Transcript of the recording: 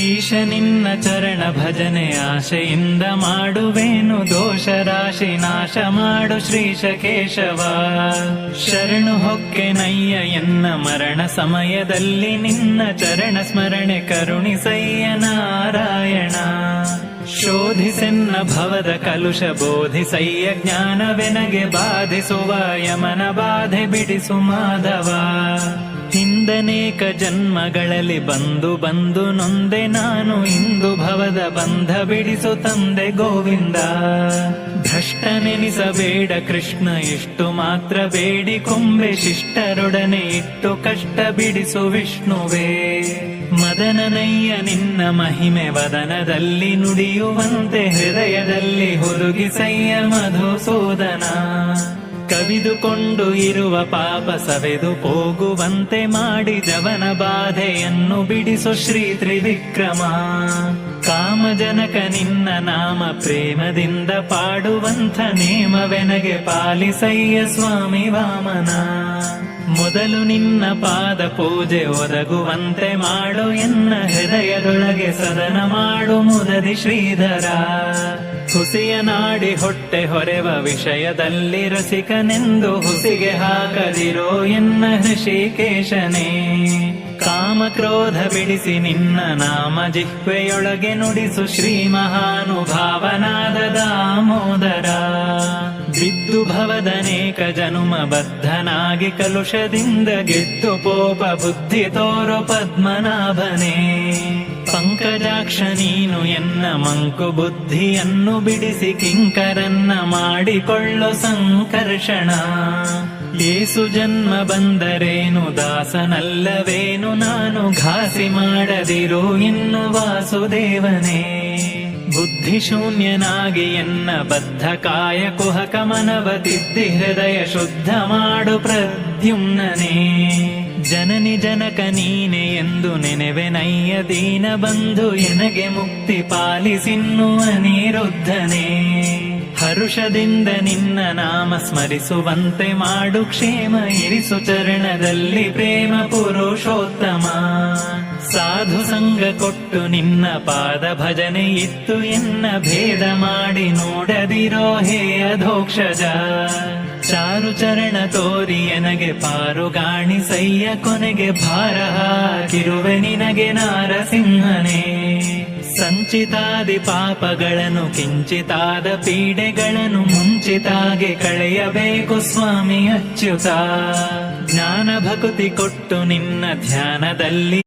ಈಶ ನಿನ್ನ ಚರಣ ಭಜನೆ ಆಶೆಯಿಂದ ಮಾಡುವೇನು, ದೋಷ ರಾಶಿ ನಾಶ ಮಾಡು ಶ್ರೀಶ ಕೇಶವ. ಶರಣು ಹೊಕ್ಕೆ ನಯ್ಯ ಎನ್ನ ಮರಣ ಸಮಯದಲ್ಲಿ, ನಿನ್ನ ಚರಣ ಸ್ಮರಣೆ ಕರುಣಿಸಯ್ಯ ನಾರಾಯಣ. ಶೋಧಿಸೆನ್ನ ಭವದ ಕಲುಷ ಬೋಧಿಸಯ್ಯ, ಜ್ಞಾನವೆನಗೆ ಬಾಧಿಸುವ ಯಮನ ಬಾಧೆ ಬಿಡಿಸು ಮಾಧವ. ಹಿಂದನೇಕ ಜನ್ಮಗಳಲ್ಲಿ ಬಂದು ಬಂದು ನೊಂದೆ ನಾನು, ಇಂದು ಭವದ ಬಂಧ ಬಿಡಿಸು ತಂದೆ ಗೋವಿಂದ. ಭ್ರಷ್ಟನೆನಿಸಬೇಡ ಕೃಷ್ಣ ಇಷ್ಟು ಮಾತ್ರ ಬೇಡಿ ಕೊಂಬೆ, ಶಿಷ್ಟರೊಡನೆ ಇಟ್ಟು ಕಷ್ಟ ಬಿಡಿಸು ವಿಷ್ಣುವೇ. ಮದನನಯ್ಯ ನಿನ್ನ ಮಹಿಮೆ ವದನದಲ್ಲಿ ನುಡಿಯುವಂತೆ, ಹೃದಯದಲ್ಲಿ ಹುದುಗಿಸಯ್ಯ ಮಧುಸೂದನ. ಕವಿದುಕೊಂಡು ಇರುವ ಪಾಪ ಸವೆದು ಹೋಗುವಂತೆ ಮಾಡಿ, ಜವನ ಬಾಧೆಯನ್ನು ಬಿಡಿಸು ಶ್ರೀ ತ್ರಿವಿಕ್ರಮ. ಕಾಮಜನಕ ನಿನ್ನ ನಾಮ ಪ್ರೇಮದಿಂದ ಪಾಡುವಂಥ, ನೇಮವೆನಗೆ ಪಾಲಿಸಯ್ಯ ಸ್ವಾಮಿ ವಾಮನ. ಮೊದಲು ನಿನ್ನ ಪಾದ ಪೂಜೆ ಒದಗುವಂತೆ ಮಾಡು, ಎನ್ನ ಹೃದಯದೊಳಗೆ ಸದನ ಮಾಡು ಮುದದಿ ಶ್ರೀಧರ. ಹುಸಿಯ ನಾಡಿ ಹೊಟ್ಟೆ ಹೊರೆವ ವಿಷಯದಲ್ಲಿ ರಸಿಕನೆಂದು, ಹುಸಿಗೆ ಹಾಕದಿರೋ ಎನ್ನ ಹೃಷಿಕೇಶನೇ. ಕಾಮ ಕ್ರೋಧ ಬಿಡಿಸಿ ನಿನ್ನ ನಾಮ ಜಿಹ್ವೆಯೊಳಗೆ ನುಡಿಸು, ಶ್ರೀ ಮಹಾನುಭಾವನಾದ ದಾಮೋದರ. ಬಿದ್ದು ಭವದನೇಕ ಜನುಮ ಬದ್ಧನಾಗಿ ಕಲುಷದಿಂದ, ಗೆದ್ದು ಪೋಪ ಬುದ್ಧಿ ತೋರು ಪದ್ಮನಾಭನೇ. ಪಂಕಜಾಕ್ಷ ನೀನು ಎನ್ನ ಮಂಕು ಬುದ್ಧಿಯನ್ನು ಬಿಡಿಸಿ, ಕಿಂಕರನ್ನ ಮಾಡಿಕೊಳ್ಳು ಸಂಕರ್ಷಣ. ಏಸು ಜನ್ಮ ಬಂದರೇನು ದಾಸನಲ್ಲವೇನು ನಾನು, ಘಾಸಿ ಮಾಡದಿರು ಇನ್ನು ವಾಸುದೇವನೇ. ಬುದ್ಧಿ ಶೂನ್ಯನಾಗಿ ಎನ್ನ ಬದ್ಧ ಕಾಯ ಕುಹಕ ಮನವ ತಿದ್ದಿ, ಹೃದಯ ಶುದ್ಧ ಮಾಡು ಪ್ರದ್ಯುಮ್ನನೇ. ಜನನಿ ಜನಕ ನೀನೆ ಎಂದು ನೆನೆವೆನಯ್ಯ ದೀನ ಬಂಧು, ಎನಗೆ ಮುಕ್ತಿ ಪಾಲಿಸಿನ್ನು ಅನಿರುದ್ಧನೇ. ಹರುಷದಿಂದ ನಿನ್ನ ನಾಮ ಸ್ಮರಿಸುವಂತೆ ಮಾಡು, ಕ್ಷೇಮ ಇರಿಸು ಚರಣದಲ್ಲಿ ಪ್ರೇಮ ಪುರುಷೋತ್ತಮ. ಸಾಧು ಸಂಗ ಕೊಟ್ಟು ನಿನ್ನ ಪಾದ ಭಜನೆ ಇತ್ತು, ಎನ್ನ ಭೇದ ಮಾಡಿ ನೋಡದಿರೋ ಹೇ ಅಧೋಕ್ಷಜ. ಚಾರು ಚರಣ ತೋರಿ ಎನಗೆ ಪಾರುಗಾಣಿಸಯ್ಯ, ಕೊನೆಗೆ ಭಾರ ಹಾಕಿರುವೆ ನಿನಗೆ ನಾರಸಿಂಹನೇ. ಸಂಚಿತಾದಿ ಪಾಪಗಳನ್ನು ಕಿಂಚಿತಾದ ಪೀಡೆಗಳನ್ನು ಮುಂಚಿತಾಗೆ ಕಳೆಯಬೇಕು ಸ್ವಾಮಿ ಅಚ್ಯುತ. ಜ್ಞಾನ ಭಕ್ತಿ ಕೊಟ್ಟು ನಿನ್ನ ಧ್ಯಾನದಲ್ಲಿ